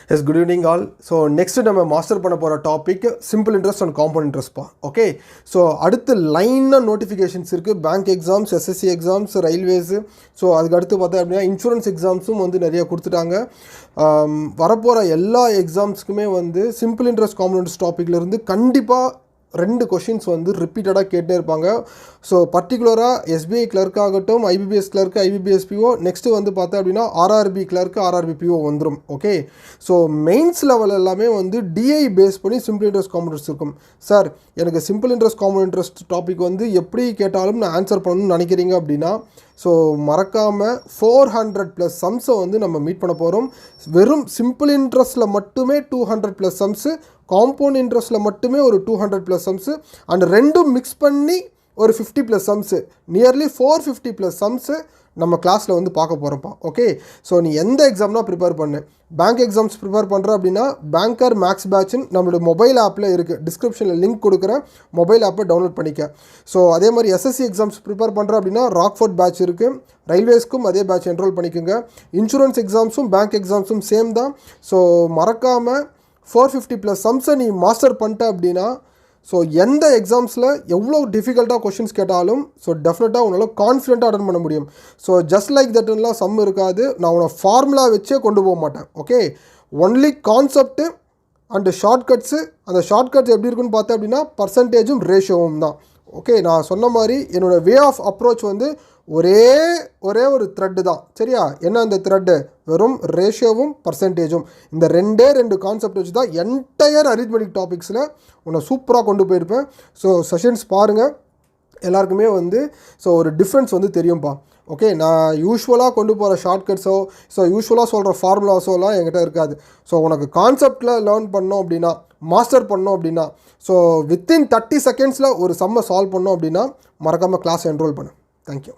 Yes, good evening all. So next நம்ம master பண்ண போகிற topic simple interest and compound இன்ட்ரெஸ்ட்பா. ஓகே, ஸோ அடுத்து லைனாக நோட்டிஃபிகேஷன்ஸ் இருக்குது. பேங்க் எக்ஸாம்ஸ், எஸ்எஸ்சி எக்ஸாம்ஸ், ரயில்வேஸு. ஸோ அதுக்கு அடுத்து பார்த்தா அப்படின்னா இன்சூரன்ஸ் எக்ஸாம்ஸும் வந்து நிறைய கொடுத்துட்டாங்க. வரப்போகிற எல்லா எக்ஸாம்ஸுக்குமே வந்து சிம்பிள் இன்ட்ரெஸ்ட் காம்பவுண்ட் இன்ட்ரெஸ்ட் டாப்பிக்லேருந்து கண்டிப்பாக 2 கொஷின்ஸ் வந்து ரிப்பீட்டடாக கேட்டே இருப்பாங்க. ஸோ பர்டிகுலராக எஸ்பிஐ கிளர்க் ஆகட்டும், IBPS clerk, IBPS PO, next வந்து பார்த்தா அப்படின்னா ஆர்ஆர்பி கிளர்க்கு, ஆர்ஆர்பி பிஓ வந்துடும். ஓகே, ஸோ மெயின்ஸ் லெவல் எல்லாமே வந்து டிஐ பேஸ் பண்ணி சிம்பிள் இன்ட்ரெஸ்ட் காம்பவுண்ட் இன்ட்ரெஸ்ட் இருக்கும். சார் எனக்கு simple interest compound interest topic வந்து எப்படி கேட்டாலும் நான் ஆன்சர் பண்ணணும்னு நினைக்கிறீங்க அப்படின்னா ஸோ மறக்காமல் 400+ சம்ஸை வந்து நம்ம மீட் பண்ண போகிறோம். வெறும் சிம்பிள் இன்ட்ரெஸ்ட்டில் மட்டுமே 200+ சம்ஸு, காம்பவுண்ட் இன்ட்ரெஸ்ட்டில் மட்டுமே ஒரு 200+ சம்ஸு, அண்ட் ரெண்டும் மிக்ஸ் பண்ணி ஒரு 50+ சம்ஸு, நியர்லி 450+ சம்ஸு நம்ம கிளாஸில் வந்து பார்க்க போகிறோம்ப்பா. ஓகே, ஸோ நீ எந்த எக்ஸாம்னா ப்ரிப்பேர் பண்ணு. பேங்க் எக்ஸாம்ஸ் ப்ரிப்பேர் பண்ணுற அப்படின்னா பேங்கர் மேக்ஸ் பேட்ச்னு நம்மளோட மொபைல் ஆப்பில் இருக்குது. டிஸ்கிரிப்ஷனில் லிங்க் கொடுக்குறேன், மொபைல் ஆப்பை டவுன்லோட் பண்ணிக்க. ஸோ அதே மாதிரி எஸ்எஸ்சி எக்ஸாம்ஸ் ப்ரிப்பேர் பண்ணுற அப்படின்னா ராக்ஃபோர்ட் பேட்ச் இருக்குது. ரயில்வேஸ்க்கும் அதே பேட்ச் என்ரோல் பண்ணிக்கோங்க. இன்சூரன்ஸ் எக்ஸாம்ஸும் பேங்க் எக்ஸாம்ஸும் சேம் தான். ஸோ மறக்காமல் 450+ சம்ஸை நீ மாஸ்டர் பண்ணிட்ட அப்படின்னா ஸோ எந்த எக்ஸாம்ஸில் எவ்வளோ டிஃபிகல்ட்டாக கொஷின்ஸ் கேட்டாலும் ஸோ டெஃபினட்டாக உன்னால் கான்ஃபிடென்ட்டாக அட்டன் பண்ண முடியும். ஸோ ஜஸ்ட் லைக் தட்லாம் சம் இருக்காது. நான் உன்னை ஃபார்முலா வச்சே கொண்டு போக மாட்டேன். Okay, only concept and shortcuts. அந்த ஷார்ட்கட்ஸ் எப்படி இருக்குன்னு பார்த்தேன் அப்படின்னா பர்சன்டேஜும் ரேஷியோவும் தான். ஓகே, நான் சொன்ன மாதிரி என்னோடய வே ஆஃப் அப்ரோச் வந்து ஒரே ஒரு த்ரெட்டு தான். சரியா? என்ன அந்த த்ரெட்டு? வெறும் ரேஷியோவும் பர்சன்டேஜும். இந்த 2 கான்செப்ட் வச்சு தான் என்டையர் அரித்மெட்டிக் டாபிக்ஸில் உன்னை சூப்பராக கொண்டு போயிருப்பேன். ஸோ செஷன்ஸ் பாருங்கள், எல்லாருக்குமே வந்து ஸோ ஒரு டிஃப்ரென்ஸ் வந்து தெரியும்ப்பா. ஓகே, நான் யூஸ்வலாக கொண்டு போகிற ஷார்ட்கட்ஸோ யூஸ்வலாக சொல்கிற ஃபார்முலாஸோலாம் என்கிட்ட இருக்காது. ஸோ உனக்கு கான்செப்டில் லேர்ன் பண்ணோம் அப்படின்னா, மாஸ்டர் பண்ணோம் அப்படின்னா, ஸோ வித்தின் 30 செகண்ட்ஸில் ஒரு சம்மை சால்வ் பண்ணோம் அப்படின்னா மறக்காமல் கிளாஸ் என்ரோல் பண்ணு. தேங்க்யூ.